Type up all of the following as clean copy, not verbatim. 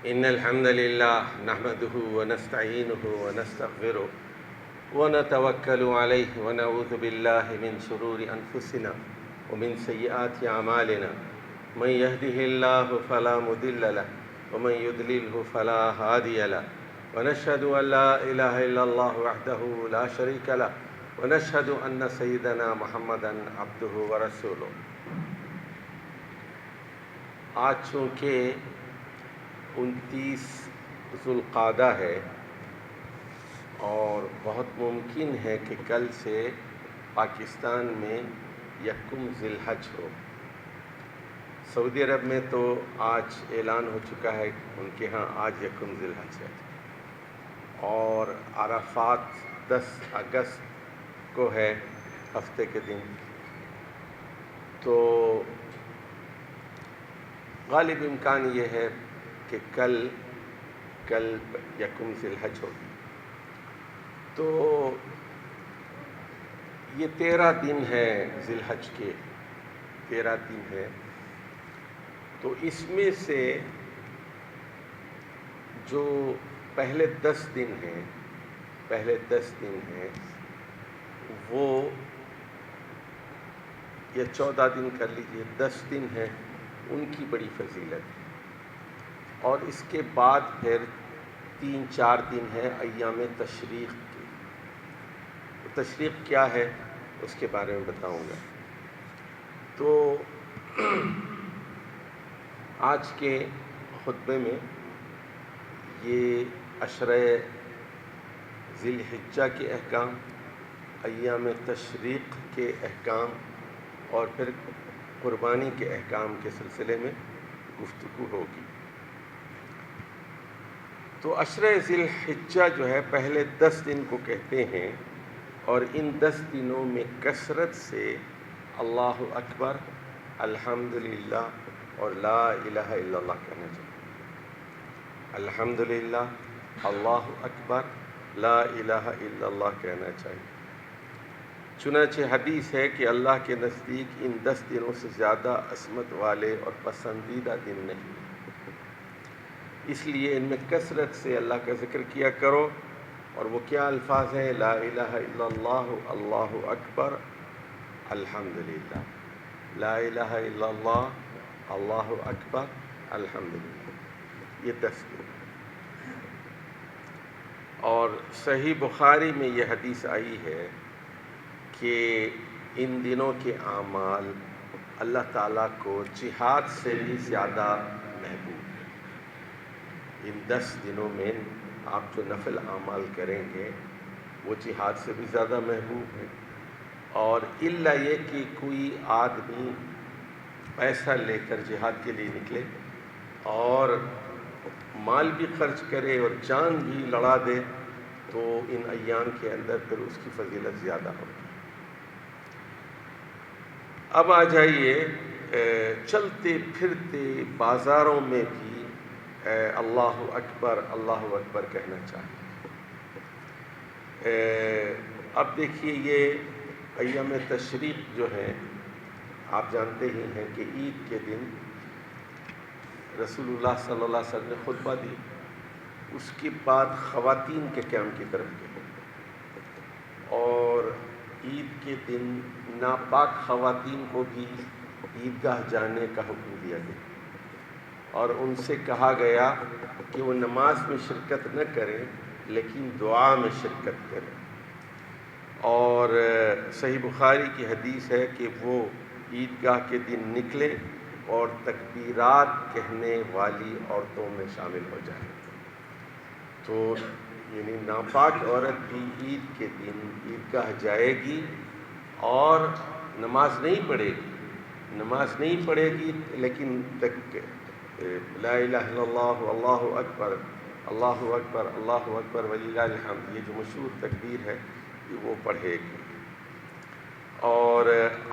إن الحمد لله نحمده ونستعينه ونستغفره ونتوكل عليه ونعوذ بالله من شرور أنفسنا ومن سيئات أعمالنا من يهده الله فلا مضل له ومن يضلله فلا هادي له ونشهد أن لا إله إلا الله وحده لا شريك له ونشهد أن سيدنا محمدا عبده ورسوله. آج چونکہ 29 ذوالقعدہ ہے اور بہت ممکن ہے کہ کل سے پاکستان میں یکم ذی الحج ہو. سعودی عرب میں تو آج اعلان ہو چکا ہے ان کے ہاں آج یکم ذی الحج ہے اور عرفات 10 اگست کو ہے ہفتے کے دن. تو غالب امکان یہ ہے کہ کل یکم ذی الحج ہوگی. تو یہ 13 دن ہے ذی الحج کے، 13 دن ہے. تو اس میں سے جو پہلے 10 دن ہیں وہ یا 14 دن کر لیجئے، 10 دن ہیں ان کی بڑی فضیلت ہے. اور اس کے بعد پھر 3-4 دن ہے ایام تشریق کے. تشریق کیا ہے اس کے بارے میں بتاؤں گا. تو آج کے خطبے میں یہ عشرہ ذی الحجہ کے احکام، ایام تشریق کے احکام اور پھر قربانی کے احکام کے سلسلے میں گفتگو ہوگی. تو عشرہ ذی الحجہ جو ہے پہلے 10 دن کو کہتے ہیں اور ان 10 دنوں میں کثرت سے اللہ اکبر، الحمدللہ اور لا الہ الا اللہ کہنا چاہیے. الحمدللہ، اللہ اکبر، لا الہ الا اللہ کہنا چاہیے. چنانچہ حدیث ہے کہ اللہ کے نزدیک ان 10 دنوں سے زیادہ عظمت والے اور پسندیدہ دن نہیں. اس لیے ان میں کثرت سے اللہ کا ذکر کیا کرو. اور وہ کیا الفاظ ہیں؟ لا الہ الا اللہ، اللہ اکبر، الحمدللہ. لا الہ الا اللہ، اللہ اکبر، الحمدللہ. یہ 10 دن. اور صحیح بخاری میں یہ حدیث آئی ہے کہ ان دنوں کے اعمال اللہ تعالیٰ کو جہاد سے بھی زیادہ محبوب ہے. ان 10 دنوں میں آپ جو نفل اعمال کریں گے وہ جہاد سے بھی زیادہ محبوب ہے. اور الا یہ کہ کوئی آدمی پیسہ لے کر جہاد کے لیے نکلے اور مال بھی خرچ کرے اور جان بھی لڑا دے تو ان ایام کے اندر پھر اس کی فضیلت زیادہ ہوگی. اب آ جائیے، چلتے پھرتے بازاروں میں بھی اللہ اکبر، اللہ اکبر کہنا چاہیے. اب دیکھیے یہ ایام تشریق جو ہیں، آپ جانتے ہی ہیں کہ عید کے دن رسول اللہ صلی اللہ علیہ وسلم نے خطبہ دی. اس کے بعد خواتین کے قیام کی طرف گئے اور عید کے دن ناپاک خواتین کو بھی عیدگاہ جانے کا حکم دیا گیا اور ان سے کہا گیا کہ وہ نماز میں شرکت نہ کریں لیکن دعا میں شرکت کریں. اور صحیح بخاری کی حدیث ہے کہ وہ عیدگاہ کے دن نکلے اور تکبیرات کہنے والی عورتوں میں شامل ہو جائیں. تو یعنی ناپاک عورت بھی عید کے دن عیدگاہ جائے گی اور نماز نہیں پڑھے گی لیکن لا الہ الا اللہ، اللہ اکبر، اللہ اکبر، اللہ اکبر وللہ الحمد، یہ جو مشہور تکبیر ہے وہ پڑھے گی. اور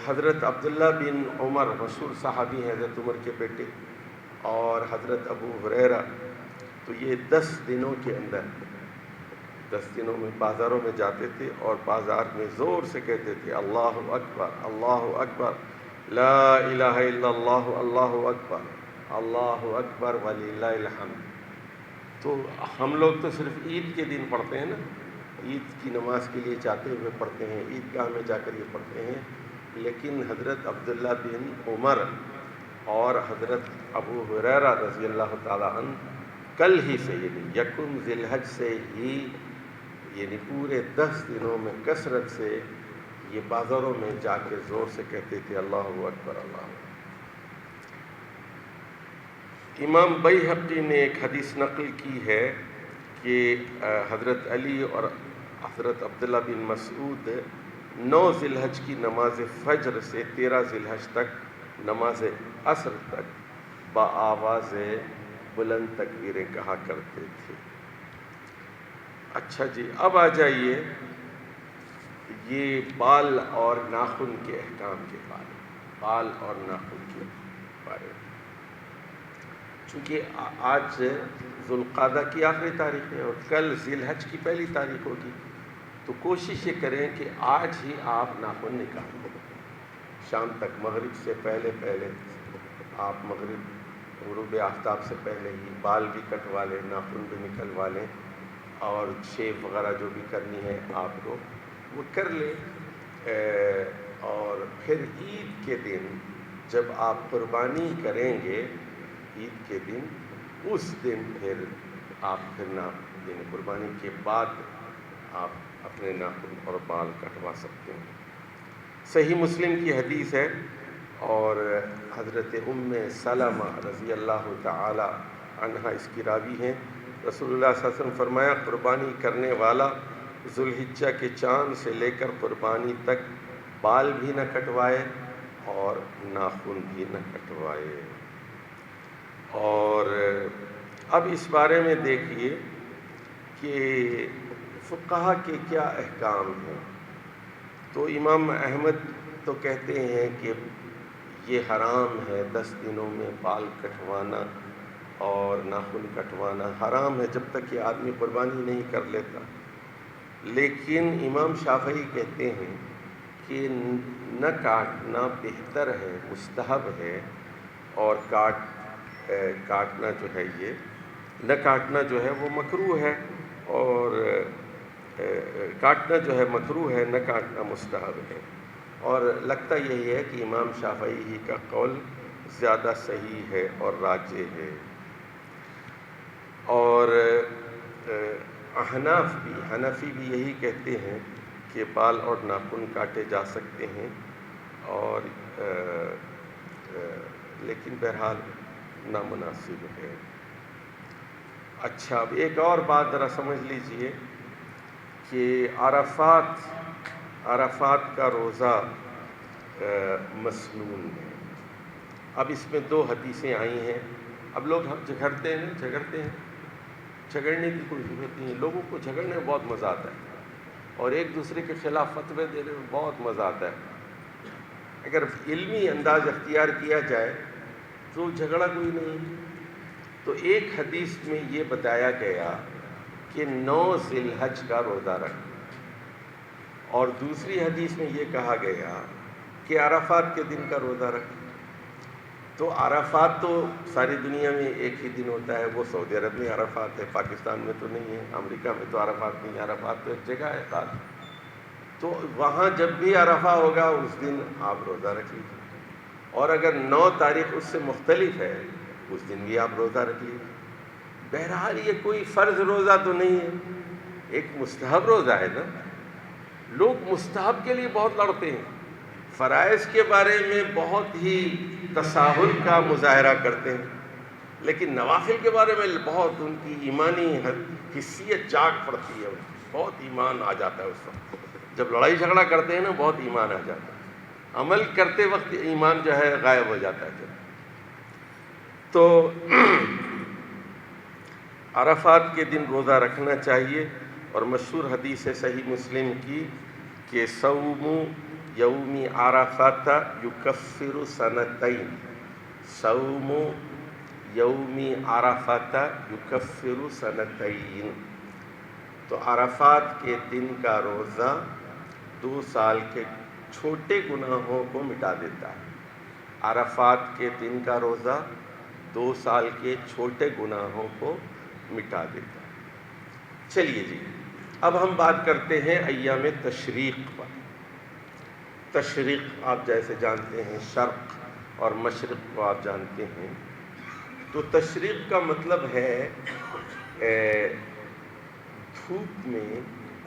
حضرت عبداللہ بن عمر، مشہور صحابی ہیں، حضرت عمر کے بیٹے، اور حضرت ابو ہریرہ، تو یہ 10 دنوں کے اندر 10 دنوں میں بازاروں میں جاتے تھے اور بازار میں زور سے کہتے تھے اللہ اکبر، اللہ اکبر، لا الہ الا اللہ، اللہ اکبر، اللہ اکبر وللہ الحمد. تو ہم لوگ تو صرف عید کے دن پڑھتے ہیں نا، عید کی نماز کے لیے جاتے ہوئے پڑھتے ہیں، عید گاہ میں جا کر یہ پڑھتے ہیں، لیکن حضرت عبداللہ بن عمر اور حضرت ابو ہریرہ رضی اللہ تعالی عنہ کل ہی سے، یعنی یکم ذی الحج سے ہی، یعنی پورے 10 دنوں میں کثرت سے یہ بازاروں میں جا کے زور سے کہتے تھے اللہ اکبر اللہ اکبر۔ امام بیہقی نے ایک حدیث نقل کی ہے کہ حضرت علی اور حضرت عبداللہ بن مسعود 9 ذی الحج کی نماز فجر سے 13 ذی الحج تک نماز عصر تک بآواز بلند تکبیریں کہا کرتے تھے۔ اچھا جی، اب آ جائیے یہ بال اور ناخن کے احکام کے بارے میں، بال اور ناخن کے بارے میں۔ چونکہ آج ذوالقعدہ کی آخری تاریخ ہے اور کل ذی الحج کی پہلی تاریخ ہوگی، تو کوشش یہ کریں کہ آج ہی آپ ناخن نکال لیں، شام تک مغرب سے پہلے آپ مغرب غروب آفتاب سے پہلے ہی بال بھی کٹوا لیں، ناخن بھی نکلوا لیں، اور شیو وغیرہ جو بھی کرنی ہے آپ کو وہ کر لیں۔ اور پھر عید کے دن جب آپ قربانی کریں گے، عید کے دن، اس دن پھر آپ یعنی قربانی کے بعد آپ اپنے ناخن اور بال کٹوا سکتے ہیں۔ صحیح مسلم کی حدیث ہے، اور حضرت ام سلمہ رضی اللہ تعالی عنہا اس کی راوی ہیں۔ رسول اللہ صلی اللہ علیہ وسلم فرمایا، قربانی کرنے والا ذوالحجہ کے چاند سے لے کر قربانی تک بال بھی نہ کٹوائے اور ناخن بھی نہ کٹوائے۔ اور اب اس بارے میں دیکھیے کہ فقہا کے کیا احکام ہیں۔ تو امام احمد تو کہتے ہیں کہ یہ حرام ہے، 10 دنوں میں بال کٹوانا اور ناخن کٹوانا حرام ہے جب تک یہ آدمی قربانی نہیں کر لیتا۔ لیکن امام شافعی کہتے ہیں کہ نہ کاٹنا بہتر ہے، مستحب ہے، اور کاٹنا جو ہے نہ کاٹنا جو ہے وہ مکروہ ہے، اور کاٹنا جو ہے مکروہ ہے، نہ کاٹنا مستحب ہے۔ اور لگتا یہی ہے کہ امام شافعی ہی کا قول زیادہ صحیح ہے اور راجح ہے۔ اور حنفی بھی یہی کہتے ہیں کہ بال اور ناخن کاٹے جا سکتے ہیں، اور لیکن بہرحال نامناسب ہے۔ اچھا، اب ایک اور بات ذرا سمجھ لیجئے کہ عرفات کا روزہ مسنون ہے۔ اب اس میں 2 حدیثیں آئی ہیں۔ اب لوگ جھگڑتے ہیں، جھگڑنے کی کوئی ضرورت نہیں ہے۔ لوگوں کو جھگڑنے میں بہت مزہ آتا ہے، اور ایک دوسرے کے خلاف فتوے دینے میں بہت مزہ آتا ہے۔ اگر علمی انداز اختیار کیا جائے تو جھگڑا کوئی نہیں۔ تو ایک حدیث میں یہ بتایا گیا کہ 9 ذی الحج کا روزہ رکھ، اور دوسری حدیث میں یہ کہا گیا کہ عرفات کے دن کا روزہ رکھ۔ تو عرفات تو ساری دنیا میں ایک ہی دن ہوتا ہے، وہ سعودی عرب میں عرفات ہے، پاکستان میں تو نہیں ہے، امریکہ میں تو عرفات نہیں ہے، عرفات تو ایک جگہ ہے خاص۔ تو وہاں جب بھی عرفہ ہوگا اس دن آپ روزہ رکھ لیجیے، اور اگر 9 تاریخ اس سے مختلف ہے اس دن بھی آپ روزہ رکھ لیجیے۔ بہرحال یہ کوئی فرض روزہ تو نہیں ہے، ایک مستحب روزہ ہے نا۔ لوگ مستحب کے لیے بہت لڑتے ہیں، فرائض کے بارے میں بہت ہی تساہل کا مظاہرہ کرتے ہیں، لیکن نوافل کے بارے میں بہت ان کی ایمانی حیثیت جاگ پڑتی ہے، بہت ایمان آ جاتا ہے اس وقت۔ جب لڑائی جھگڑا کرتے ہیں نا، بہت ایمان آ جاتا ہے، عمل کرتے وقت ایمان جو ہے غائب ہو جاتا ہے۔ تو عرفات کے دن روزہ رکھنا چاہیے، اور مشہور حدیث ہے صحیح مسلم کی کہ صوم یوم عرفات یکفر سنتین، صوم یوم عرفات یکفر سنتین۔ تو عرفات کے دن کا روزہ 2 سال کے چھوٹے گناہوں کو مٹا دیتا ہے۔ عرفات کے دن کا روزہ 2 سال کے چھوٹے گناہوں کو مٹا دیتا ہے۔ چلیے جی، اب ہم بات کرتے ہیں ایام تشریق پر۔ تشریق آپ جیسے جانتے ہیں، شرق اور مشرق کو آپ جانتے ہیں۔ تو تشریق کا مطلب ہے دھوپ میں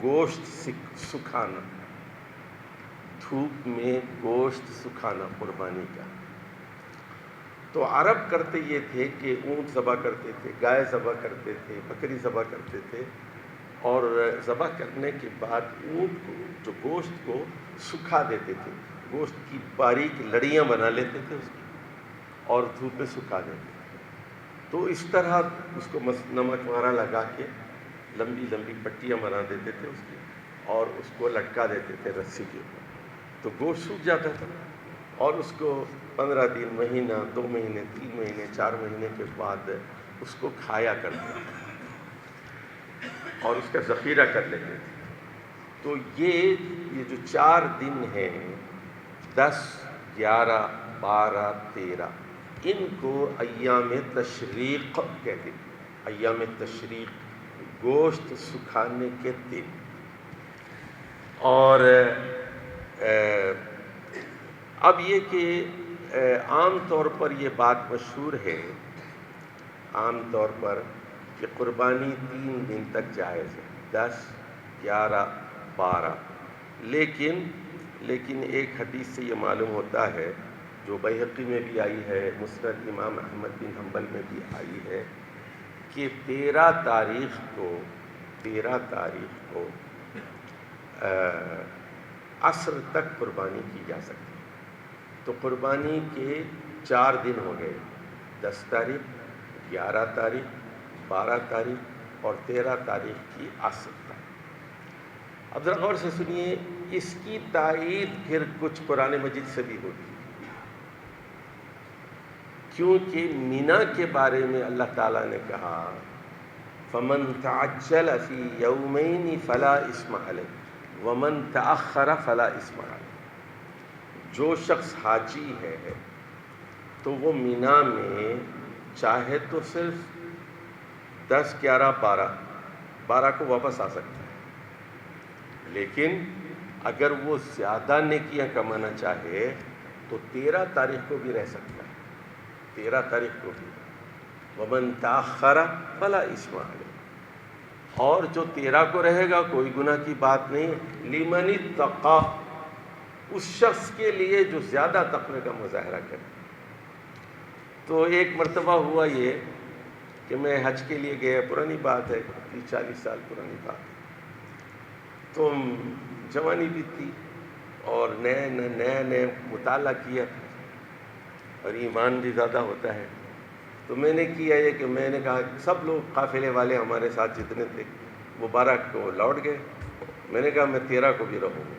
گوشت سکھانا، دھوپ میں گوشت سکھانا قربانی کا۔ تو عرب کرتے یہ تھے کہ اونٹ ذبح کرتے تھے، گائے ذبح کرتے تھے، بکری ذبح کرتے تھے، اور ذبح کرنے کے بعد اونٹ کو، جو گوشت کو سکھا دیتے تھے، گوشت کی باریک لڑیاں بنا لیتے تھے اس کی اور دھوپ میں سکھا دیتے تھے۔ تو اس طرح اس کو نمک وغیرہ لگا کے لمبی لمبی پٹیاں بنا دیتے تھے اس کی، اور اس کو لٹکا دیتے تھے رسی کے اوپر، تو گوشت سوکھ جاتا تھا، اور اس کو 15 دن، مہینہ، 2 مہینے، 3 مہینے، 4 مہینے کے بعد اس کو کھایا کرتے تھے اور اس کا ذخیرہ کر لیتے تھے۔ تو یہ جو 4 دن ہیں، 10، 11، 12، 13، ان کو ایام تشریق کہتے ہیں۔ ایام تشریق، گوشت سکھانے کے دن۔ اور اب یہ کہ عام طور پر یہ بات مشہور ہے، عام طور پر، کہ قربانی 3 دن تک جائز ہے، 10، 11، 12۔ لیکن ایک حدیث سے یہ معلوم ہوتا ہے، جو بیہقی میں بھی آئی ہے، مسند امام احمد بن حنبل میں بھی آئی ہے، کہ 13 تاریخ کو عصر تک قربانی کی جا سکتی ہے۔ تو قربانی کے 4 دن ہو گئے، 10 تاریخ، 11 تاریخ، 12 تاریخ اور 13 تاریخ کی عصر تک۔ اب ذرا غور سے سنیے، اس کی تائید پھر کچھ قرآن مجید سے بھی ہوتی ہے، کیونکہ مینا کے بارے میں اللہ تعالیٰ نے کہا فَمَن تَعَجَّلَ فِي يَوْمَيْنِ فَلَا إِثْمَ عَلَيْهِ وَمَن تَأَخَّرَ فَلَا إِثْمَ عَلَيْهِ۔ جو شخص حاجی ہے تو وہ مینا میں چاہے تو صرف 10، 11، 12 کو واپس آ سکتا ہے، لیکن اگر وہ زیادہ نیکیاں کمانا چاہے تو 13 تاریخ کو بھی رہ سکتا ہے، 13 تاریخ کو بھی۔ وَمَن تَأَخَّرَ فَلَا إِثْمَ عَلَيْهِ، اور جو 13 کو رہے گا کوئی گناہ کی بات نہیں۔ لِمَنِ اتَّقَىٰ، اس شخص کے لیے جو زیادہ تقوی کا مظاہرہ کرے۔ تو ایک مرتبہ ہوا یہ کہ میں حج کے لیے گیا، پرانی بات ہے، 30-40 سال پرانی بات ہے، تو جوانی بھی تھی اور نیا مطالعہ کیا اور ایمان بھی زیادہ ہوتا ہے۔ تو میں نے کیا یہ کہ میں نے کہا، سب لوگ قافلے والے ہمارے ساتھ جتنے تھے وہ 12 کو لوٹ گئے، میں نے کہا میں 13 کو بھی رہوں گا۔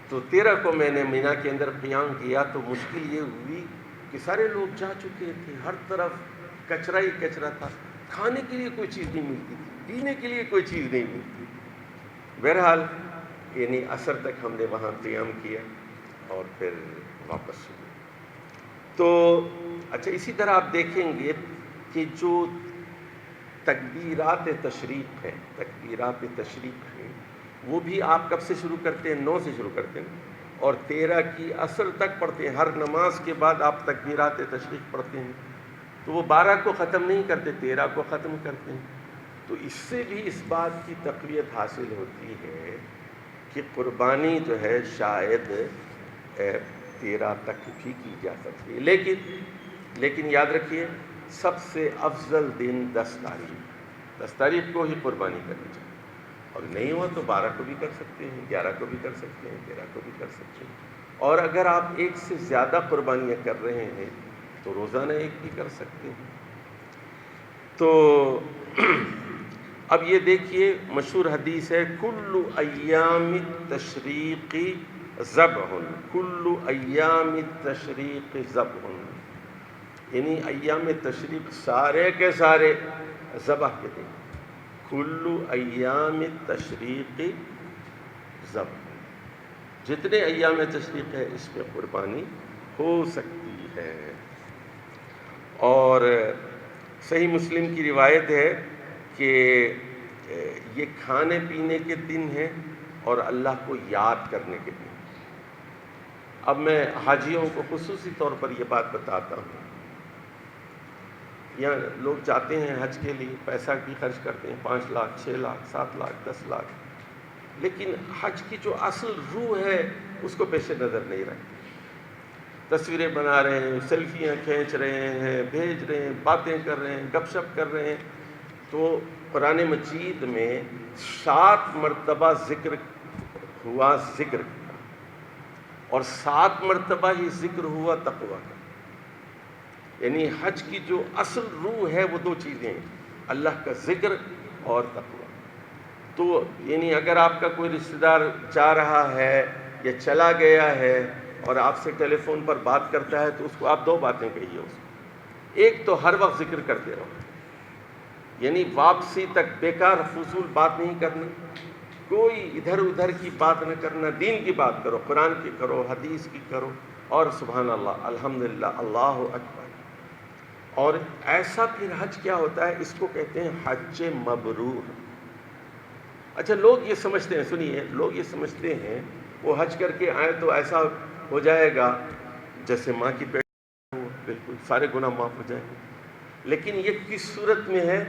تو 13 کو میں نے مینا کے اندر قیام کیا، تو مشکل یہ ہوئی کہ سارے لوگ جا چکے تھے، ہر طرف کچرا ہی کچرا تھا، کھانے کے لیے کوئی چیز نہیں ملتی تھی، پینے کے لیے کوئی چیز نہیں ملتی۔ بہرحال یعنی عصر تک ہم نے وہاں قیام کیا اور پھر واپس ہوئے۔ تو اچھا، اسی طرح آپ دیکھیں گے کہ جو تکبیرات تشریق ہیں، تکبیرات تشریق ہیں، وہ بھی آپ کب سے شروع کرتے ہیں؟ 9 سے شروع کرتے ہیں اور 13 کی عصر تک پڑھتے ہیں۔ ہر نماز کے بعد آپ تکبیرات تشریق پڑھتے ہیں، تو وہ 12 کو ختم نہیں کرتے، 13 کو ختم کرتے ہیں۔ تو اس سے بھی اس بات کی تقویت حاصل ہوتی ہے کہ قربانی جو ہے شاید 13 تک بھی کی جا سکتی ہے، لیکن یاد رکھیے سب سے افضل دن 10 تاریخ کو ہی قربانی کرنی چاہیے، اور نہیں ہوا تو 12 کو بھی کر سکتے ہیں، 11 کو بھی کر سکتے ہیں، 13 کو بھی کر سکتے ہیں۔ اور اگر آپ ایک سے زیادہ قربانیاں کر رہے ہیں تو روزانہ ایک بھی کر سکتے ہیں۔ تو اب یہ دیکھیے، مشہور حدیث ہے کل ایام التشریق ذبح، کل ایام التشریق ذبح، یعنی ایام تشریق سارے کے سارے ذبح کے دن، کل ایام التشریق ذبح، جتنے ایام تشریق ہے اس میں قربانی ہو سکتی ہے۔ اور صحیح مسلم کی روایت ہے کہ یہ کھانے پینے کے دن ہیں اور اللہ کو یاد کرنے کے دن۔ اب میں حاجیوں کو خصوصی طور پر یہ بات بتاتا ہوں، یہاں لوگ جاتے ہیں حج کے لیے، پیسہ بھی خرچ کرتے ہیں، 5 لاکھ 6 لاکھ 7 لاکھ 10 لاکھ، لیکن حج کی جو اصل روح ہے اس کو پیش نظر نہیں رکھتے۔ تصویریں بنا رہے ہیں، سیلفیاں کھینچ رہے ہیں، بھیج رہے ہیں، باتیں کر رہے ہیں، گپ شپ کر رہے ہیں۔ تو قرآن مجید میں 7 مرتبہ ذکر ہوا ذکر کا، اور 7 مرتبہ ہی ذکر ہوا تقویٰ کا۔ یعنی حج کی جو اصل روح ہے وہ 2 چیزیں ہیں، اللہ کا ذکر اور تقویٰ۔ تو یعنی اگر آپ کا کوئی رشتہ دار جا رہا ہے یا چلا گیا ہے اور آپ سے ٹیلی فون پر بات کرتا ہے تو اس کو آپ 2 باتیں کہیے اس کو۔ ایک تو ہر وقت ذکر کرتے رہو، یعنی واپسی تک بیکار فضول بات نہیں کرنا، کوئی ادھر ادھر کی بات نہ کرنا، دین کی بات کرو، قرآن کی کرو، حدیث کی کرو، اور سبحان اللہ، الحمدللہ، اللہ اکبر۔ اور ایسا پھر حج کیا ہوتا ہے، اس کو کہتے ہیں حج مبرور۔ اچھا، لوگ یہ سمجھتے ہیں، سنیے، لوگ یہ سمجھتے ہیں وہ حج کر کے آئے تو ایسا ہو جائے گا جیسے ماں کی پیٹ ہو، بالکل سارے گناہ معاف ہو جائیں گے۔ لیکن یہ کس صورت میں ہے؟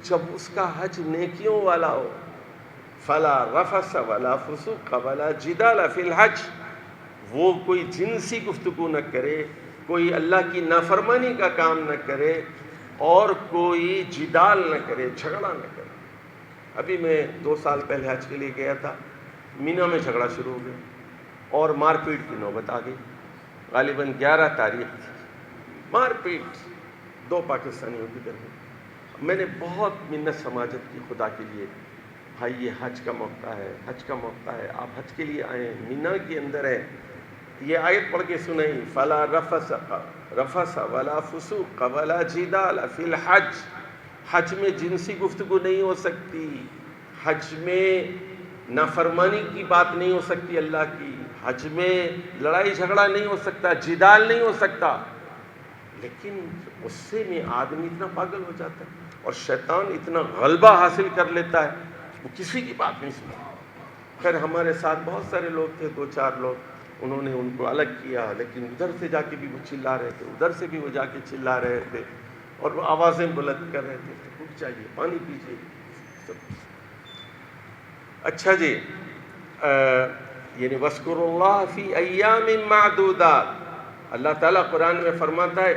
جب اس کا حج نیکیوں والا ہو۔ فلا رفث ولا فسوق ولا جدال فی الحج، وہ کوئی جنسی گفتگو نہ کرے، کوئی اللہ کی نافرمانی کا کام نہ کرے، اور کوئی جدال نہ کرے، جھگڑا نہ کرے۔ ابھی میں 2 سال پہلے حج کے لیے گیا تھا، مینا میں جھگڑا شروع ہو گیا اور مار پیٹ کی نوبت آ گئی۔ غالباً 11 تاریخ تھی، مار پیٹ 2 پاکستانیوں کی درمیان۔ میں نے بہت منت سماجت کی خدا کے لیے، بھائی یہ حج کا موقع ہے، حج کا موقع ہے، آپ حج کے لیے آئیں، مینا کے اندر ہے، یہ آیت پڑھ کے سنیں، فلا رفث ولا فسوق ولا جدال فی الحج۔ حج میں جنسی گفتگو نہیں ہو سکتی، حج میں نافرمانی کی بات نہیں ہو سکتی اللہ کی، حج میں لڑائی جھگڑا نہیں ہو سکتا، جدال نہیں ہو سکتا۔ لیکن غصے میں آدمی اتنا پاگل ہو جاتا ہے اور شیطان اتنا غلبہ حاصل کر لیتا ہے، وہ کسی کی بات نہیں سنتا۔ خیر ہمارے ساتھ بہت سارے لوگ تھے، 2-4 لوگ، انہوں نے ان کو الگ کیا، لیکن ادھر سے جا کے بھی وہ چلا رہے تھے، ادھر سے بھی وہ جا کے چلا رہے تھے، اور وہ آوازیں بلند کر رہے تھے، بھوک چاہیے، پانی پیجیے سب۔ اچھا جی، یعنی وَاذْكُرُوا اللَّهَ فِي أَيَّامٍ مَّعْدُودَاتٍ، اللہ تعالیٰ قرآن میں فرماتا ہے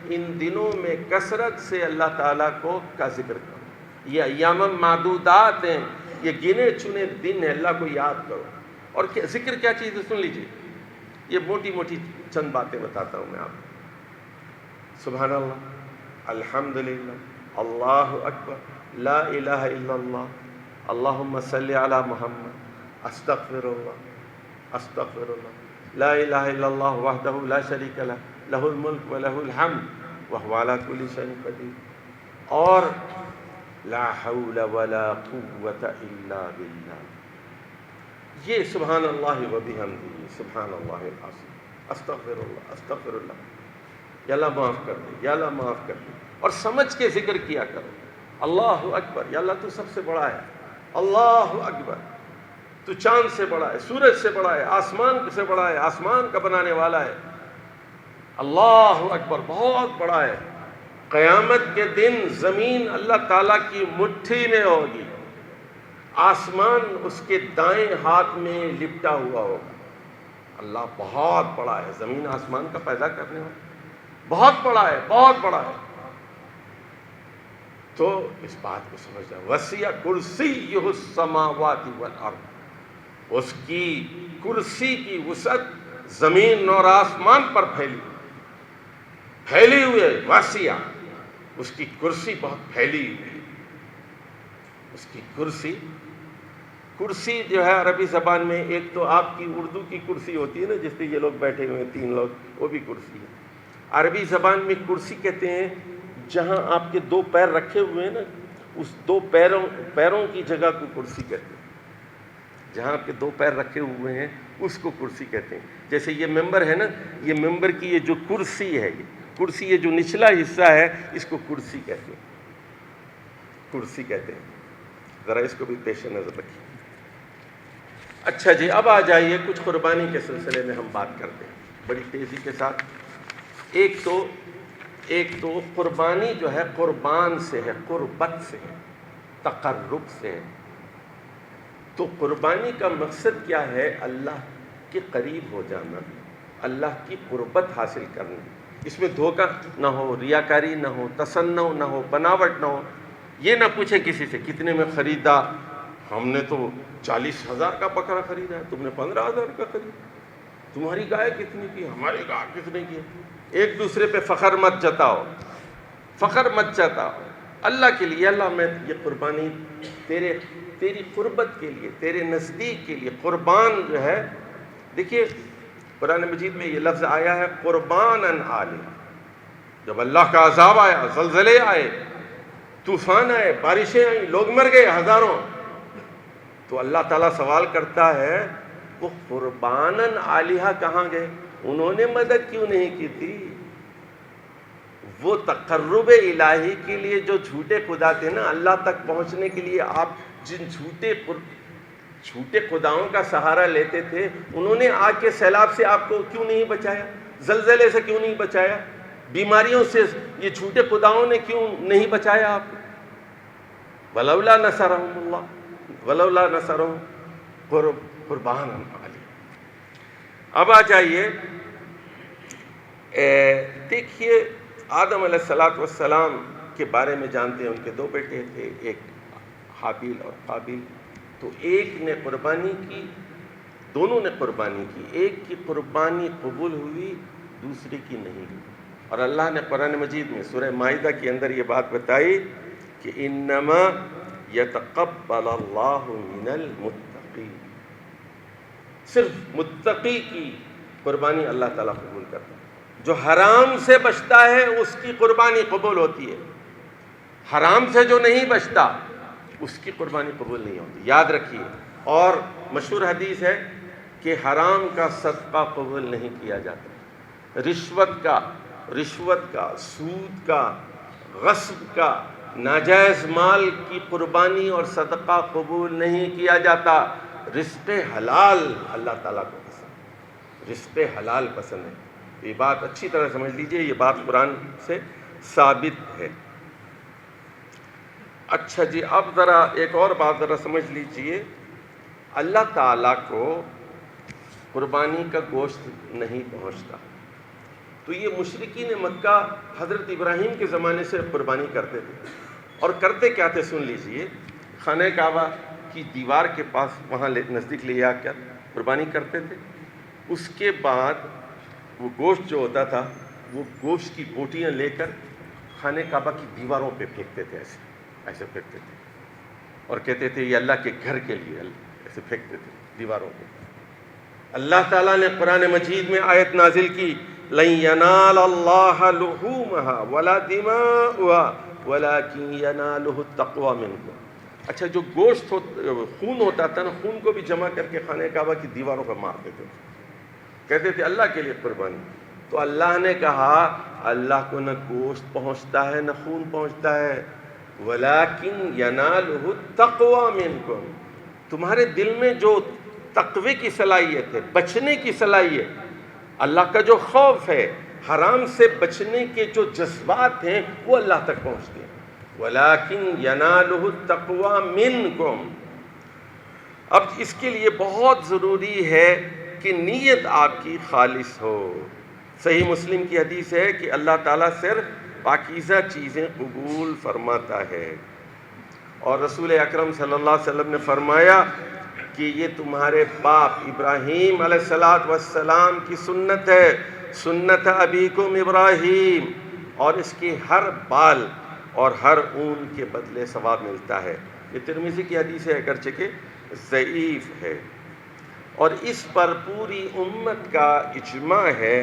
ان دنوں میں کثرت سے اللہ تعالیٰ کا ذکر کرو۔ یہ ایام معدودات ہیں، یہ گنے چنے دن ہیں، اللہ کو یاد کرو۔ اور ذکر کیا چیز ہے سن لیجیے، یہ موٹی موٹی چند باتیں بتاتا ہوں میں آپ کو۔ سبحان اللہ، الحمدللہ، اللہ اکبر، لا الہ الا اللہ، اللہم صلی علی محمد، استغفر اللہ، استغفر اللہ، لا الہ الا اللہ وحدہ لا شریک لہ، لہ الملک ولہ الحمد وہو علی کل شیء قدیر، اور لا حول ولا قوة الا باللہ۔ یہ سبحان اللہ وبحمدہ، سبحان اللہ العظیم، استغفر اللہ، استغفر اللہ، یا اللہ معاف کر دے، یا اللہ معاف کر دے، اور سمجھ کے ذکر کیا کرو۔ اللہ اکبر، یا اللہ تو سب سے بڑا ہے، اللہ اکبر، تو چاند سے بڑا ہے، سورج سے بڑا ہے، آسمان سے بڑا ہے، آسمان کا بنانے والا ہے، اللہ اکبر، بہت بڑا ہے۔ قیامت کے دن زمین اللہ تعالیٰ کی مٹھی میں ہوگی، آسمان اس کے دائیں ہاتھ میں لپٹا ہوا ہوگا۔ اللہ بہت بڑا ہے، زمین آسمان کا پیدا کرنے والا بہت بڑا ہے، بہت بڑا ہے۔ تو اس بات کو سمجھنا، وسیع کرسیہ السماوات والارض، اس کی کرسی کی وسعت زمین اور آسمان پر پھیلی ہوئی ہے، وسیع، اس کی کرسی بہت پھیلی ہوئی ہے۔ اس کی کرسی جو ہے عربی زبان میں، ایک تو آپ کی اردو کی کرسی ہوتی ہے نا، جس پہ یہ لوگ بیٹھے ہوئے ہیں 3 لوگ، وہ بھی کرسی ہے۔ عربی زبان میں کرسی کہتے ہیں جہاں آپ کے 2 پیر رکھے ہوئے ہیں نا، اس 2 پیروں کی جگہ کو کرسی کہتے ہیں۔ جہاں آپ کے 2 پیر رکھے ہوئے ہیں اس کو کرسی کہتے ہیں۔ جیسے یہ ممبر ہے نا، یہ ممبر کی یہ جو کرسی ہے، کرسی یہ جو نچلا حصہ ہے اس کو کرسی کہتے ہیں، کرسی کہتے ہیں، ذرا اس کو بھی پیش نظر رکھیے۔ اچھا جی، اب آ جائیے کچھ قربانی کے سلسلے میں ہم بات کرتے ہیں بڑی تیزی کے ساتھ۔ ایک تو قربانی جو ہے قربان سے ہے، قربت سے ہے، تقرب سے ہے۔ تو قربانی کا مقصد کیا ہے؟ اللہ کے قریب ہو جانا، اللہ کی قربت حاصل کرنا۔ اس میں دھوکہ نہ ہو، ریاکاری نہ ہو، تصنع نہ ہو، بناوٹ نہ ہو۔ یہ نہ پوچھیں کسی سے کتنے میں خریدا، ہم نے تو 40,000 کا بکرا خریدا ہے، تم نے 15,000 کا خریدا، تمہاری گائے کتنے کی، ہماری گائے کتنے کی ہے۔ ایک دوسرے پہ فخر مت جتاؤ، فخر مت جتاؤ۔ اللہ کے لیے، اللہ میں یہ قربانی تیری قربت کے لیے، تیرے نزدیک کے لیے قربان جو ہے۔ دیکھیے قرآن مجید میں یہ لفظ آیا ہے قرباناً عالیہ۔ جب اللہ کا عذاب آیا، زلزلے آئے، طوفان آئے، بارشیں آئیں، لوگ مر گئے ہزاروں، تو اللہ تعالیٰ سوال کرتا ہے وہ قرباناً عالیہ کہاں گئے؟ انہوں نے مدد کیوں نہیں کی تھی؟ وہ تقرب الہی کے لیے جو جھوٹے خدا تھے نا، اللہ تک پہنچنے کے لیے آپ جن جھوٹے خداؤں کا سہارا لیتے تھے، انہوں نے آگ کے سیلاب سے آپ کو کیوں نہیں بچایا؟ زلزلے سے کیوں نہیں بچایا؟ بیماریوں سے یہ جھوٹے خداؤں نے کیوں نہیں بچایا آپ کو؟ ولولا نصرہم اللہ، ولولا نصرہم قربانا علیہ۔ اب آ جائیے، دیکھیے آدم علیہ السلام کے بارے میں جانتے ہیں، ان کے 2 بیٹے تھے، ایک حابیل اور قابیل۔ تو ایک نے قربانی کی، دونوں نے قربانی کی، ایک کی قربانی قبول ہوئی، دوسری کی نہیں ہوئی۔ اور اللہ نے قرآن مجید میں سورہ مائدہ کے اندر یہ بات بتائی کہ انما یتقبل اللہ من المتقین، صرف متقی کی قربانی اللہ تعالیٰ قبول کرتا ہے۔ جو حرام سے بچتا ہے اس کی قربانی قبول ہوتی ہے، حرام سے جو نہیں بچتا اس کی قربانی قبول نہیں ہوتی، یاد رکھیے۔ اور مشہور حدیث ہے کہ حرام کا صدقہ قبول نہیں کیا جاتا، رشوت کا، سود کا، غصب کا، ناجائز مال کی قربانی اور صدقہ قبول نہیں کیا جاتا۔ رزق حلال اللہ تعالیٰ کو پسند، رزق حلال پسند ہے۔ یہ بات اچھی طرح سمجھ لیجئے، یہ بات قرآن سے ثابت ہے۔ اچھا جی، اب ذرا ایک اور بات ذرا سمجھ لیجئے، اللہ تعالیٰ کو قربانی کا گوشت نہیں پہنچتا، تو یہ مشرکین مکہ حضرت ابراہیم کے زمانے سے قربانی کرتے تھے، اور کرتے کیا تھے سن لیجئے، خانہ کعبہ کی دیوار کے پاس وہاں نزدیک لے آ کر قربانی کرتے تھے۔ اس کے بعد وہ گوشت جو ہوتا تھا، وہ گوشت کی بوٹیاں لے کر خانہ کعبہ کی دیواروں پہ پھینکتے تھے، ایسے پھینکتے تھے، اور کہتے تھے یہ اللہ کے گھر کے لیے، ایسے پھینکتے تھے دیواروں پہ۔ اللہ تعالیٰ نے قرآن مجید میں آیت نازل کی لَن يَنَالَ اللَّهَ لُحُومَهَا وَلَا دِمَاؤُهَا وَلَكِن يَنَالُهُ التَّقْوَى مِنكُمْ۔ اچھا، جو گوشت خون ہوتا تھا نا، خون کو بھی جمع کر کے خانہ کعبہ کی دیواروں پہ مارتے تھے، کہتے تھے اللہ کے لیے قربانی۔ تو اللہ نے کہا اللہ کو نہ گوشت پہنچتا ہے نہ خون پہنچتا ہے، وَلَكِن يَنَالُهُ التَّقْوَى مِنكُمْ، تمہارے دل میں جو تقوی کی صلاحیت ہے، بچنے کی صلاحیت، اللہ کا جو خوف ہے، حرام سے بچنے کے جو جذبات ہیں، وہ اللہ تک پہنچتے ہیں۔ وَلَكِن يَنَالُهُ التَّقْوَى مِنكُمْ۔ اب اس کے لیے بہت ضروری ہے کہ نیت آپ کی خالص ہو۔ صحیح مسلم کی حدیث ہے کہ اللہ تعالیٰ صرف پاکیزہ چیزیں قبول فرماتا ہے، اور رسول اکرم صلی اللہ علیہ وسلم نے فرمایا کہ یہ تمہارے باپ ابراہیم علیہ السلام کی سنت ہے، سنت ابیکم ابراہیم، اور اس کی ہر بال اور ہر اون کے بدلے ثواب ملتا ہے۔ یہ ترمذی کی حدیث ہے، اگرچہ کہ ضعیف ہے، اور اس پر پوری امت کا اجماع ہے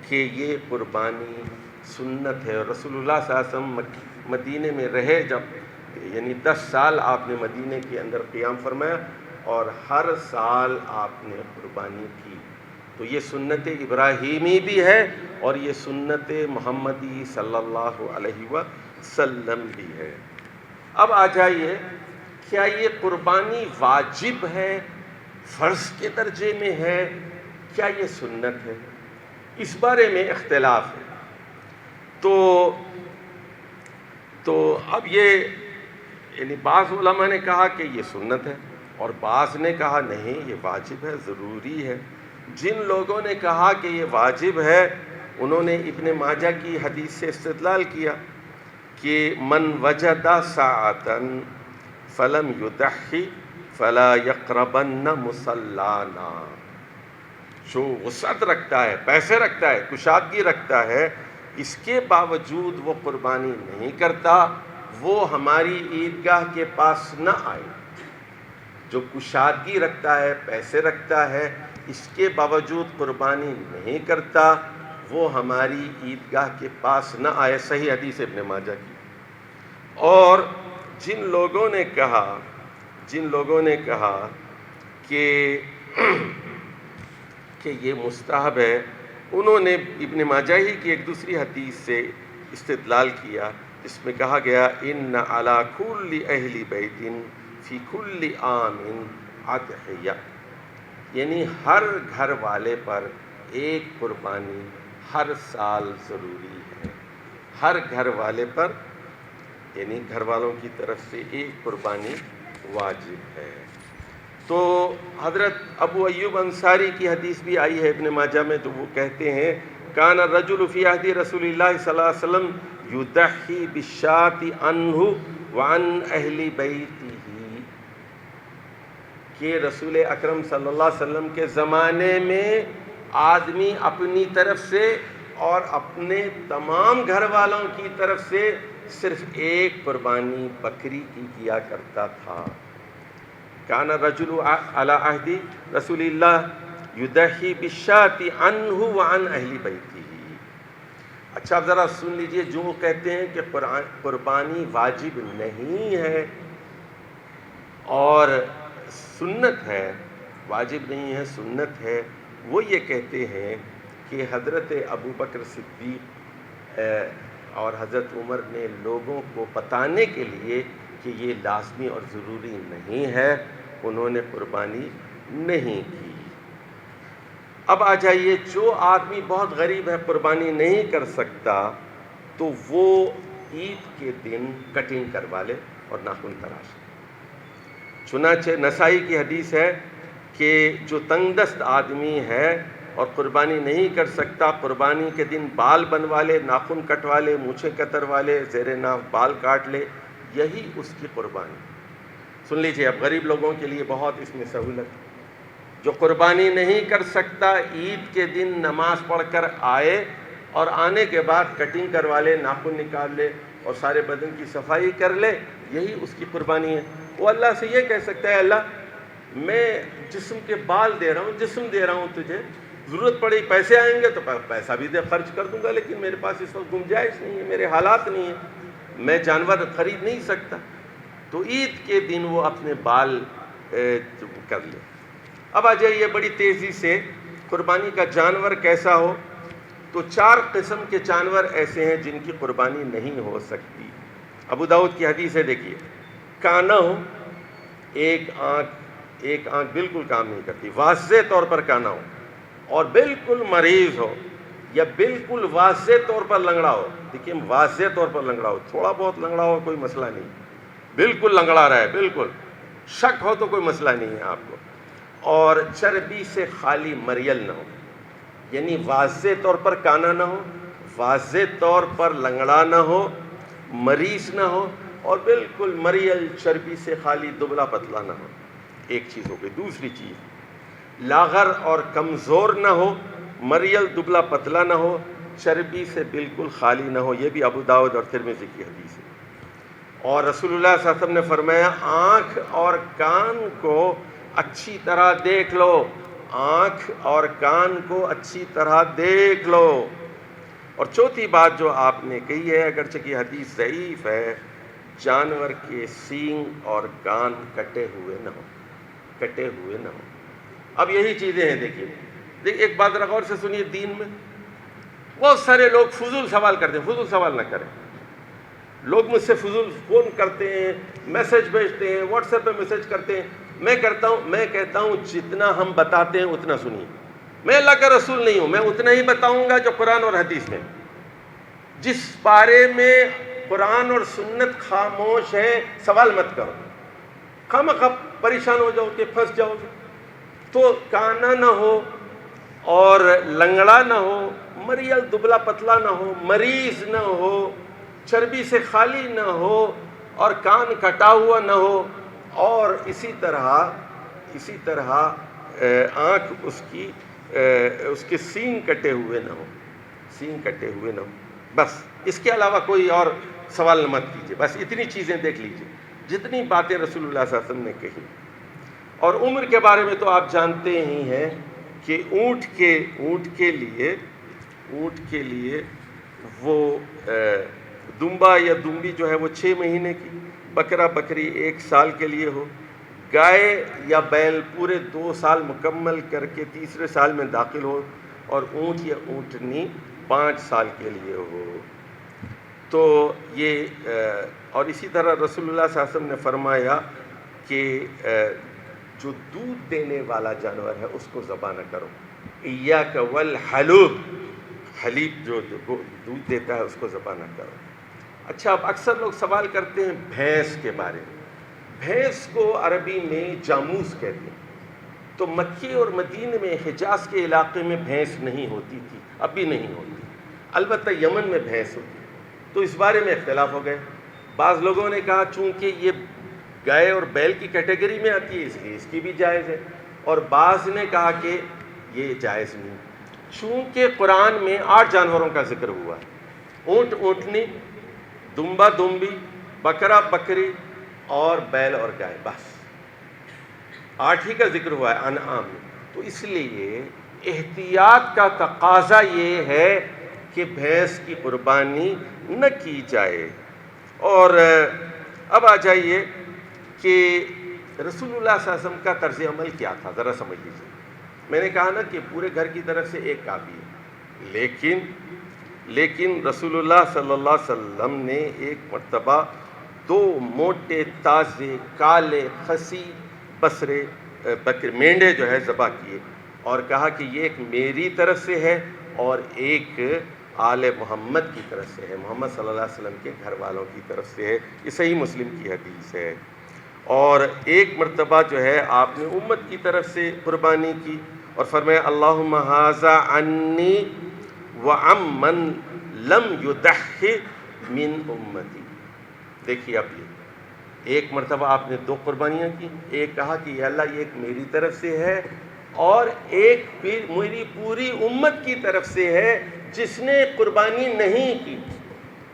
کہ یہ قربانی سنت ہے۔ اور رسول اللہ صلی اللہ علیہ وسلم مدینے میں رہے جب، یعنی 10 سال آپ نے مدینے کے اندر قیام فرمایا، اور ہر سال آپ نے قربانی کی۔ تو یہ سنت ابراہیمی بھی ہے اور یہ سنت محمدی صلی اللہ علیہ وسلم بھی ہے۔ اب آ جائیے، کیا یہ قربانی واجب ہے، فرض کے درجے میں ہے، کیا یہ سنت ہے؟ اس بارے میں اختلاف ہے۔ تو اب یہ یعنی بعض علماء نے کہا کہ یہ سنت ہے اور بعض نے کہا نہیں یہ واجب ہے، ضروری ہے۔ جن لوگوں نے کہا کہ یہ واجب ہے انہوں نے ابن ماجہ کی حدیث سے استدلال کیا کہ من وجد ساعتن فلم یضحی فلا یقربن مصلانا، جو وسعت رکھتا ہے، پیسے رکھتا ہے، کشادگی رکھتا ہے، اس کے باوجود وہ قربانی نہیں کرتا، وہ ہماری عیدگاہ کے پاس نہ آئے۔ جو کشادگی رکھتا ہے، پیسے رکھتا ہے، اس کے باوجود قربانی نہیں کرتا، وہ ہماری عیدگاہ کے پاس نہ آئے۔ صحیح حدیث ابن ماجہ کی۔ اور جن لوگوں نے کہا کہ یہ مستحب ہے، انہوں نے ابن ماجہ ہی کی ایک دوسری حدیث سے استدلال کیا جس میں کہا گیا ان علی کل اہل بیت فی کل عام اضحیہ، یعنی ہر گھر والے پر ایک قربانی ہر سال ضروری ہے۔ ہر گھر والے پر یعنی گھر والوں کی طرف سے ایک قربانی واجب ہے۔ تو حضرت ابو ایوب انصاری کی حدیث بھی آئی ہے ابن ماجہ میں، تو وہ کہتے ہیں کان الرجل فی عہد رسول اللہ صلی اللہ علیہ وسلم یضحی بالشاۃ عنہ وعن اہل بیتہ، کہ رسول اکرم صلی اللہ علیہ وسلم کے زمانے میں آدمی اپنی طرف سے اور اپنے تمام گھر والوں کی طرف سے صرف ایک قربانی بکری کی کیا کرتا تھا۔ کان الرجل علی عہد رسول اللہ یضحی بالشاۃ عنہ وعن اہل بیتہ۔ اچھا اب ذرا سن لیجئے، جو کہتے ہیں کہ قربانی واجب نہیں ہے اور سنت ہے، واجب نہیں ہے سنت ہے، وہ یہ کہتے ہیں کہ حضرت ابو بکر صدیق اور حضرت عمر نے لوگوں کو بتانے کے لیے کہ یہ لازمی اور ضروری نہیں ہے، انہوں نے قربانی نہیں کی۔ اب آ جائیے، جو آدمی بہت غریب ہے، قربانی نہیں کر سکتا، تو وہ عید کے دن کٹنگ کروا لے اور ناخن تراش لے۔ چنانچہ نسائی کی حدیث ہے کہ جو تنگ دست آدمی ہے اور قربانی نہیں کر سکتا، قربانی کے دن بال بنوا لے، ناخن کٹوا لے، مونچھیں کتروا لے، زیر ناف بال کاٹ لے، یہی اس کی قربانی۔ سن لیجئے، اب غریب لوگوں کے لیے بہت اس میں سہولت ہے۔ جو قربانی نہیں کر سکتا، عید کے دن نماز پڑھ کر آئے اور آنے کے بعد کٹنگ کروا لے، ناخن نکال لے اور سارے بدن کی صفائی کر لے، یہی اس کی قربانی ہے۔ وہ اللہ سے یہ کہہ سکتا ہے اللہ میں جسم کے بال دے رہا ہوں، جسم دے رہا ہوں تجھے، ضرورت پڑی پیسے آئیں گے تو پیسہ بھی خرچ کر دوں گا، لیکن میرے پاس اس وقت گنجائش نہیں ہے، میرے حالات نہیں ہیں، میں جانور خرید نہیں سکتا۔ تو عید کے دن وہ اپنے بال کر لے۔ اب آ جائیے بڑی تیزی سے، قربانی کا جانور کیسا ہو؟ تو 4 قسم کے جانور ایسے ہیں جن کی قربانی نہیں ہو سکتی۔ ابو داؤد کی حدیث ہے، دیکھیے، کانا ہو، ایک آنکھ بالکل کام نہیں کرتی، واضح طور پر کانا ہو، اور بالکل مریض ہو یا بالکل واضح طور پر لنگڑا ہو۔ دیکھیے، واضح طور پر لنگڑا ہو، تھوڑا بہت لنگڑا ہو کوئی مسئلہ نہیں، بالکل لنگڑا رہے، بالکل شک ہو تو کوئی مسئلہ نہیں ہے آپ کو، اور چربی سے خالی مریل نہ ہو، یعنی واضح طور پر کانا نہ ہو، واضح طور پر لنگڑا نہ ہو، مریض نہ ہو، اور بالکل مریل چربی سے خالی دبلا پتلا نہ ہو۔ ایک چیز ہو گئی۔ دوسری چیز، لاغر اور کمزور نہ ہو، مریل دبلا پتلا نہ ہو، چربی سے بالکل خالی نہ ہو۔ یہ بھی ابو داؤد اور ترمذی کی حدیث ہے۔ اور رسول اللہ صلی اللہ علیہ وسلم نے فرمایا آنکھ اور کان کو اچھی طرح دیکھ لو، آنکھ اور کان کو اچھی طرح دیکھ لو۔ اور چوتھی بات جو آپ نے کہی ہے، اگرچہ کہ حدیث ضعیف ہے، جانور کے سینگ اور کان کٹے ہوئے نہ ہو، کٹے ہوئے نہ ہو۔ اب یہی چیزیں ہیں، دیکھیے، دیکھ ایک بات ذرا غور سے سنیے، دین میں بہت سارے لوگ فضول سوال کرتے ہیں، فضول سوال نہ کریں۔ لوگ مجھ سے فضول فون کرتے ہیں، میسج بھیجتے ہیں، واٹس ایپ پہ میسج کرتے ہیں، میں کہتا ہوں جتنا ہم بتاتے ہیں اتنا سنیے۔ میں اللہ کا رسول نہیں ہوں، میں اتنا ہی بتاؤں گا جو قرآن اور حدیث میں۔ جس بارے میں قرآن اور سنت خاموش ہے سوال مت کرو، خامخواہ پریشان ہو جاؤ گے، پھنس جاؤ گے۔ تو کانا نہ ہو اور لنگڑا نہ ہو، مریل دبلا پتلا نہ ہو، مریض نہ ہو، چربی سے خالی نہ ہو، اور کان کٹا ہوا نہ ہو، اور اسی طرح آنکھ اس کے سینگ کٹے ہوئے نہ ہو، بس اس کے علاوہ کوئی اور سوال مت کیجیے۔ بس اتنی چیزیں دیکھ لیجیے جتنی باتیں رسول اللہ صلی اللہ علیہ وسلم نے کہی۔ اور عمر کے بارے میں تو آپ جانتے ہی ہیں کہ اونٹ کے لیے وہ دمبا یا دمبی جو ہے وہ 6 مہینے کی، بکرا بکری 1 سال کے لیے ہو، گائے یا بیل پورے 2 سال مکمل کر کے تیسرے سال میں داخل ہو، اور اونٹ یا اونٹنی 5 سال کے لیے ہو۔ تو یہ اور اسی طرح رسول اللہ صلی اللہ علیہ وسلم نے فرمایا کہ جو دودھ دینے والا جانور ہے اس کو ذبح نہ کرو، ایاک والحلوب، حلیب جو دودھ دیتا ہے اس کو ذبح نہ کرو۔ اچھا، اب اکثر لوگ سوال کرتے ہیں بھینس کے بارے میں۔ بھینس کو عربی میں جاموس کہتے ہیں۔ تو مکے اور مدینے میں، حجاز کے علاقے میں بھینس نہیں ہوتی تھی، اب بھی نہیں ہوتی، البتہ یمن میں بھینس ہوتی ہے۔ تو اس بارے میں اختلاف ہو گئے۔ بعض لوگوں نے کہا چونکہ یہ گائے اور بیل کی کیٹیگری میں آتی ہے اس لیے اس کی بھی جائز ہے، اور بعض نے کہا کہ یہ جائز نہیں، چونکہ قرآن میں 8 جانوروں کا ذکر ہوا ہے، اونٹ اونٹنی، دمبا دمبی، بکرا بکری اور بیل اور گائے، بس 8 ہی کا ذکر ہوا ہے انعام میں۔ تو اس لیے احتیاط کا تقاضا یہ ہے کہ بھینس کی قربانی نہ کی جائے۔ اور اب آ جائیے کہ رسول اللہ صلی اللہ علیہ وسلم کا طرز عمل کیا تھا، ذرا سمجھ لیجیے۔ میں نے کہا نا کہ پورے گھر کی طرف سے ایک کافی ہے، لیکن رسول اللہ صلی اللہ علیہ وسلم نے ایک مرتبہ 2 موٹے تازے کالے خسی بسرے مینڈے جو ہے ذبح کیے، اور کہا کہ یہ ایک میری طرف سے ہے اور ایک آل محمد کی طرف سے ہے، محمد صلی اللہ علیہ وسلم کے گھر والوں کی طرف سے ہے۔ یہ صحیح مسلم کی حدیث ہے۔ اور ایک مرتبہ جو ہے آپ نے امت کی طرف سے قربانی کی اور فرمایا اللہم ھذا عنی وعمن لم یضح من امتی۔ دیکھیے اب یہ ایک مرتبہ آپ نے 2 قربانیاں کی، ایک کہا کہ یا اللہ یہ ایک میری طرف سے ہے، اور ایک پھر میری پوری امت کی طرف سے ہے جس نے قربانی نہیں کی،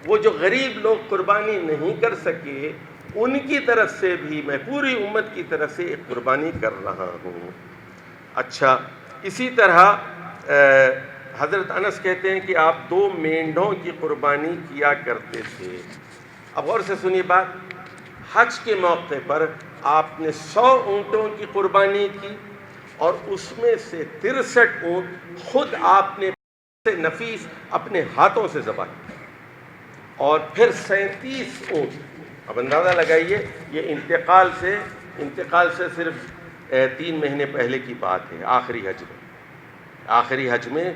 وہ جو غریب لوگ قربانی نہیں کر سکے ان کی طرف سے بھی میں پوری امت کی طرف سے ایک قربانی کر رہا ہوں۔ اچھا، اسی طرح حضرت انس کہتے ہیں کہ آپ 2 مینڈھوں کی قربانی کیا کرتے تھے۔ اب غور سے سنیے بات، حج کے موقع پر آپ نے 100 اونٹوں کی قربانی کی، اور اس میں سے 63 اونٹ خود آپ نے نفیس اپنے ہاتھوں سے ذبح کی، اور پھر 37 اونٹ، اب اندازہ لگائیے یہ انتقال سے صرف 3 مہینے پہلے کی بات ہے، آخری حج میں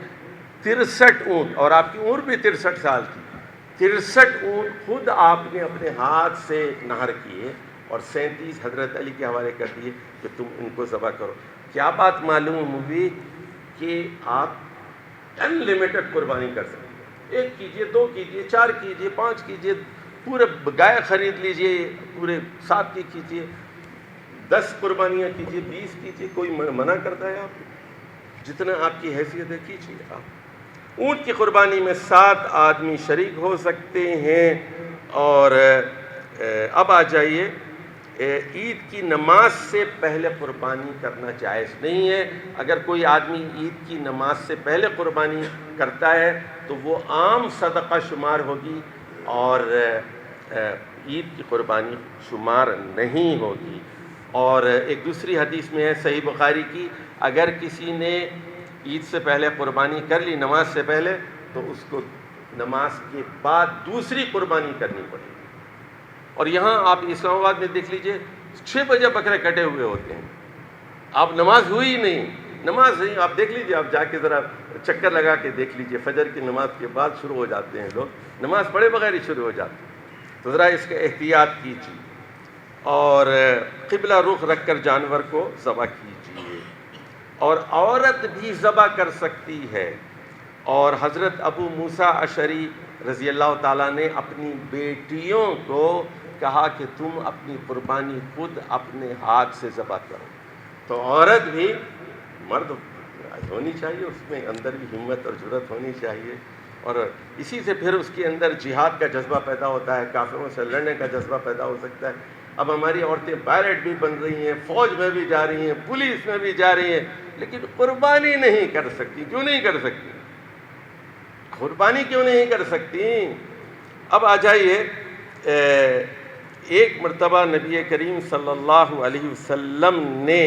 63 اونٹ، اور آپ کی عمر بھی 63 سال کی، 63 اونٹ خود آپ نے اپنے ہاتھ سے نہر کیے، اور 37 حضرت علی کے حوالے کر دیے کہ تم ان کو ذبح کرو۔ کیا بات معلوم ہوئی کہ آپ ان لمیٹڈ قربانی کر سکتے ہیں، 1 کیجئے، 2 کیجئے، 4 کیجئے، 5 کیجئے، پورے گائے خرید لیجئے، پورے 7 کی کیجئے، 10 قربانیاں کیجئے، 20 کیجئے، کوئی منع کرتا ہے آپ کو؟ جتنا آپ کی حیثیت ہے کیجئے آپ۔ اونٹ کی قربانی میں 7 آدمی شریک ہو سکتے ہیں۔ اور اب آ جائیے، عید کی نماز سے پہلے قربانی کرنا جائز نہیں ہے۔ اگر کوئی آدمی عید کی نماز سے پہلے قربانی کرتا ہے تو وہ عام صدقہ شمار ہوگی، اور عید کی قربانی شمار نہیں ہوگی۔ اور ایک دوسری حدیث میں ہے صحیح بخاری کی، اگر کسی نے عید سے پہلے قربانی کر لی نماز سے پہلے تو اس کو نماز کے بعد دوسری قربانی کرنی پڑے گی. اور یہاں آپ اسلام آباد میں دیکھ لیجئے 6 بجے بکرے کٹے ہوئے ہوتے ہیں. آپ نماز ہوئی ہی نہیں، نماز نہیں. آپ دیکھ لیجئے، آپ جا کے ذرا چکر لگا کے دیکھ لیجئے، فجر کی نماز کے بعد شروع ہو جاتے ہیں لوگ، نماز پڑھے بغیر ہی شروع ہو جاتے ہیں. تو ذرا اس کا احتیاط کیجیے اور قبلہ رخ رکھ کر جانور کو ذبح کیجیے. اور عورت بھی ذبح کر سکتی ہے. اور حضرت ابو موسیٰ اشعری رضی اللہ تعالیٰ نے اپنی بیٹیوں کو کہا کہ تم اپنی قربانی خود اپنے ہاتھ سے ذبح کرو. تو عورت بھی، مرد ہونی چاہیے، اس میں اندر بھی ہمت اور جرأت ہونی چاہیے. اور اسی سے پھر اس کے اندر جہاد کا جذبہ پیدا ہوتا ہے، کافروں سے لڑنے کا جذبہ پیدا ہو سکتا ہے. اب ہماری عورتیں پائلٹ بھی بن رہی ہیں، فوج میں بھی جا رہی ہیں، پولیس میں بھی جا رہی ہیں، لیکن قربانی نہیں کر سکتی. کیوں نہیں کر سکتی؟ قربانی کیوں نہیں کر سکتی؟ اب آ جائیے، ایک مرتبہ نبی کریم صلی اللہ علیہ وسلم نے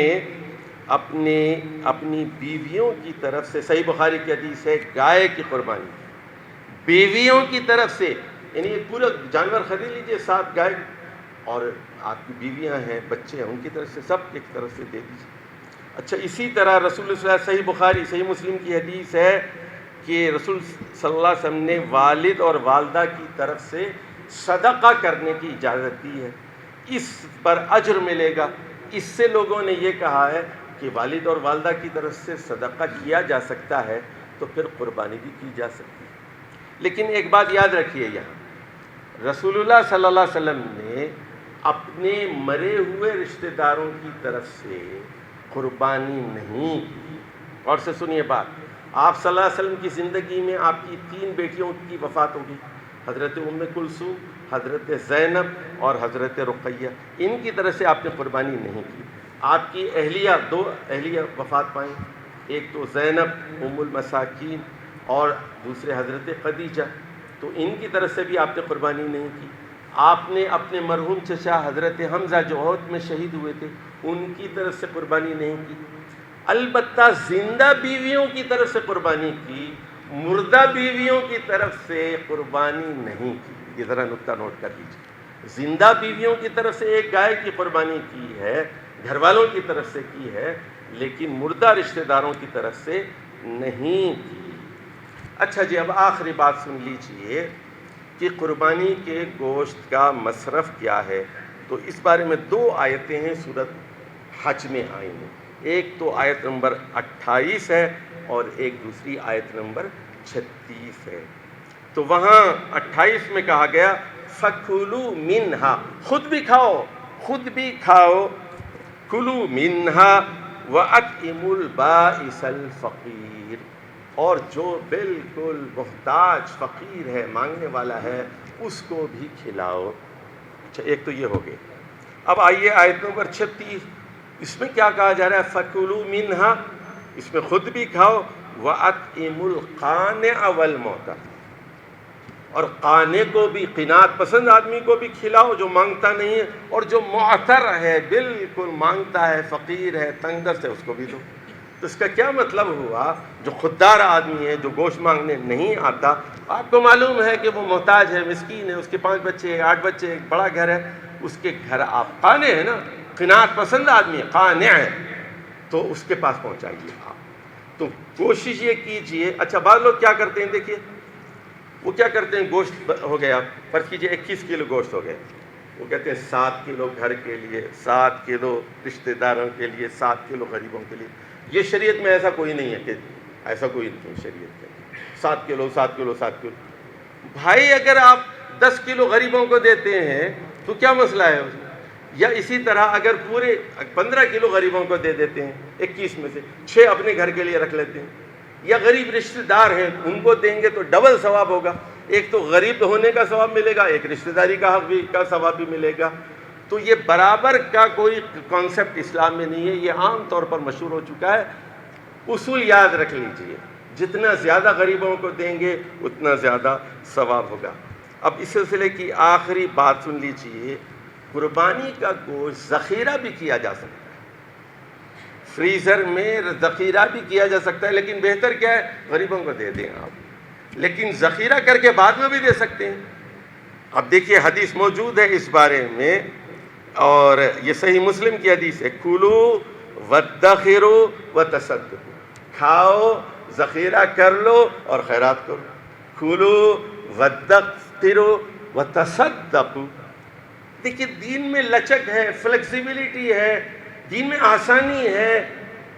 اپنی بیویوں کی طرف سے، صحیح بخاری کی حدیث ہے، گائے کی قربانی بیویوں کی طرف سے، یعنی ایک پورا جانور خرید لیجئے، 7 گائے، اور آپ کی بیویاں ہیں، بچے ہیں، ان کی طرف سے سب ایک طرف سے دے دیجیے. اچھا، اسی طرح رسول اللہ صلی اللہ علیہ وسلم، صحیح بخاری صحیح مسلم کی حدیث ہے کہ رسول صلی اللہ علیہ وسلم نے والد اور والدہ کی طرف سے صدقہ کرنے کی اجازت دی ہے، اس پر اجر ملے گا. اس سے لوگوں نے یہ کہا ہے کہ والد اور والدہ کی طرف سے صدقہ کیا جا سکتا ہے تو پھر قربانی بھی کی جا سکتی ہے. لیکن ایک بات یاد رکھیے، یہاں رسول اللہ صلی اللہ علیہ وسلم نے اپنے مرے ہوئے رشتہ داروں کی طرف سے قربانی نہیں کی. اور سے سنیے بات، آپ صلی اللہ علیہ وسلم کی زندگی میں آپ کی 3 بیٹیوں کی وفات ہوگی، حضرت ام کلثوم، حضرت زینب اور حضرت رقیہ. ان کی طرف سے آپ نے قربانی نہیں کی. آپ کی اہلیہ، 2 اہلیہ وفات پائیں، ایک تو زینب ام المساکین اور دوسرے حضرت خدیجہ، تو ان کی طرف سے بھی آپ نے قربانی نہیں کی. آپ نے اپنے مرحوم چچا حضرت حمزہ جو عہد میں شہید ہوئے تھے، ان کی طرف سے قربانی نہیں کی. البتہ زندہ بیویوں کی طرف سے قربانی کی، مردہ بیویوں کی طرف سے قربانی نہیں کی. یہ ذرا نقطہ نوٹ کر لیجیے. زندہ بیویوں کی طرف سے ایک گائے کی قربانی کی ہے، گھر والوں کی طرف سے کی ہے، لیکن مردہ رشتہ داروں کی طرف سے نہیں کی. اچھا جی، اب آخری بات سن لیجیے کہ قربانی کے گوشت کا مصرف کیا ہے. تو اس بارے میں 2 آیتیں ہیں سورۃ حج میں آئی ہیں. ایک تو آیت نمبر 28 ہے اور ایک دوسری آیت نمبر 36 ہے. تو وہاں 28 میں کہا گیا فَكُلُوا مِنْهَا، خود بھی کھاؤ، کُلُوا مِنْهَا وَأَطْعِمُوا الْبَائِسَ الْفَقِيرَ، اور جو بالکل محتاج فقیر ہے، مانگنے والا ہے، اس کو بھی کھلاؤ. اچھا، ایک تو یہ ہو گئے. اب آئیے آیت نمبر 36، اس میں کیا کہا جا رہا ہے؟ فَكُلُوا مِنْهَا، اس میں خود بھی کھاؤ، وَأَطْعِمُوا الْقَانِعَ وَالْمُعْتَرَ، اور قانے کو بھی، قناعت پسند آدمی کو بھی کھلاؤ جو مانگتا نہیں ہے، اور جو معتر ہے، بالکل مانگتا ہے، فقیر ہے، تنگ دست ہے، اس کو بھی دو. تو اس کا کیا مطلب ہوا؟ جو خوددار آدمی ہے، جو گوشت مانگنے نہیں آتا، آپ کو معلوم ہے کہ وہ محتاج ہے، مسکین ہے، اس کے 5 بچے ہیں، 8 بچے ہیں، ایک بڑا گھر ہے، اس کے گھر آپ قانے ہیں نا، قناعت پسند آدمی ہے، قانع ہے، تو اس کے پاس پہنچائیے آپ. تو کوشش یہ کیجئے. اچھا، بعض لوگ کیا کرتے ہیں، دیکھیے وہ کیا کرتے ہیں، گوشت ہو گیا، فرض کیجئے 21 کلو گوشت ہو گیا، وہ کہتے ہیں 7 کلو گھر کے لیے، 7 کلو رشتہ داروں کے لیے، 7 کلو غریبوں کے لیے. یہ شریعت میں ایسا کوئی نہیں ہے کہ ایسا کوئی نہیں شریعت میں 7 کلو 7 کلو 7 کلو. بھائی اگر آپ 10 کلو غریبوں کو دیتے ہیں تو کیا مسئلہ ہے اس میں؟ یا اسی طرح اگر پورے 15 کلو غریبوں کو دے دیتے ہیں، 21 میں سے 6 اپنے گھر کے لیے رکھ لیتے ہیں، یا غریب رشتہ دار ہیں ان کو دیں گے تو ڈبل ثواب ہوگا. ایک تو غریب ہونے کا ثواب ملے گا، ایک رشتہ داری کا حق بھی کا ثواب بھی ملے گا. تو یہ برابر کا کوئی کانسیپٹ اسلام میں نہیں ہے، یہ عام طور پر مشہور ہو چکا ہے. اصول یاد رکھ لیجئے، جتنا زیادہ غریبوں کو دیں گے اتنا زیادہ ثواب ہوگا. اب اس سلسلے کی آخری بات سن لیجئے، قربانی کا گوشت ذخیرہ بھی کیا جا سکتا ہے. فریزر میں ذخیرہ بھی کیا جا سکتا ہے، لیکن بہتر کیا ہے غریبوں کو دے دیں آپ، لیکن ذخیرہ کر کے بعد میں بھی دے سکتے ہیں۔ اب دیکھیے حدیث موجود ہے اس بارے میں، اور یہ صحیح مسلم کی حدیث ہے، کُلُوا وَادَّخِرُوا وَتَصَدَّقُوا، کھاؤ، ذخیرہ کر لو اور خیرات کرو۔ کُلُوا وَادَّخِرُوا وَتَصَدَّقُوا۔ دیکھیے دین میں لچک ہے، فلیکسیبلٹی ہے، دین میں آسانی ہے،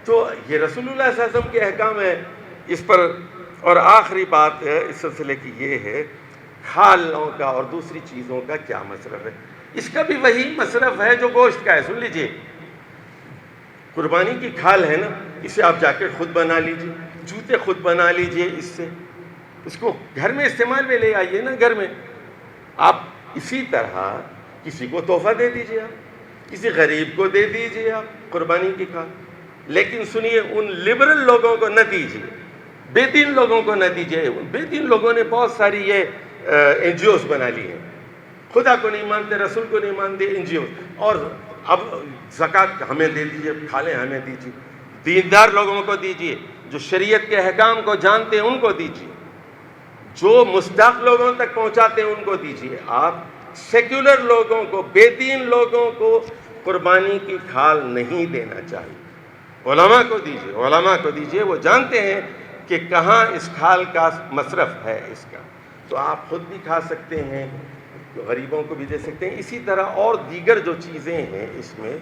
تو یہ رسول اللہ صلی اللہ علیہ وسلم کے احکام ہے اس پر۔ اور آخری بات اس سلسلے کی یہ ہے، کھالوں کا اور دوسری چیزوں کا کیا مصرف ہے؟ اس کا بھی وہی مصرف ہے جو گوشت کا ہے۔ سن لیجئے، قربانی کی کھال ہے نا، اسے آپ جیکٹ خود بنا لیجئے، جوتے خود بنا لیجئے، اس سے اس کو گھر میں استعمال میں لے آئیے نا گھر میں۔ آپ اسی طرح کسی کو تحفہ دے دیجئے، آپ کسی غریب کو دے دیجئے آپ قربانی کی کھال، لیکن سنیے ان لبرل لوگوں کو نہ دیجئے، بے دین لوگوں کو نہ دیجئے۔ بے دین لوگوں نے بہت ساری یہ این جی اوز بنا لی ہیں، خدا کو نہیں مانتے، رسول کو نہیں مانتے، این جی اوز، اور اب زکوٰۃ ہمیں دے دیجئے، کھالیں ہمیں دیجئے۔ دیندار لوگوں کو دیجئے، جو شریعت کے احکام کو جانتے ہیں ان کو دیجئے، جو مستحق لوگوں تک پہنچاتے ہیں ان کو دیجئے۔ آپ سیکولر لوگوں کو، بے دین لوگوں کو قربانی کی کھال نہیں دینا چاہیے۔ علماء کو دیجئے، علماء کو دیجئے، وہ جانتے ہیں کہ کہاں اس کھال کا مصرف ہے اس کا۔ تو آپ خود بھی کھا سکتے ہیں، غریبوں کو بھی دے سکتے ہیں۔ اسی طرح اور دیگر جو چیزیں ہیں اس میں،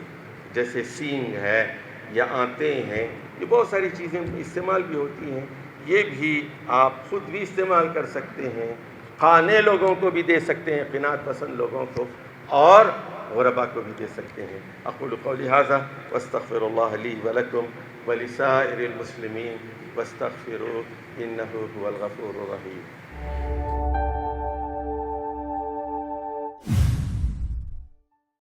جیسے سینگ ہے یا آنتے ہیں، یہ بہت ساری چیزیں استعمال بھی ہوتی ہیں، یہ بھی آپ خود بھی استعمال کر سکتے ہیں، کھانے لوگوں کو بھی دے سکتے ہیں، قناعت پسند لوگوں کو، اور غربا کو بھی دے سکتے ہیں۔ اقول قولی ھذا واستغفر اللہ لی ولکم ولسائر المسلمین واستغفروہ انہ هو الغفور الرحیم۔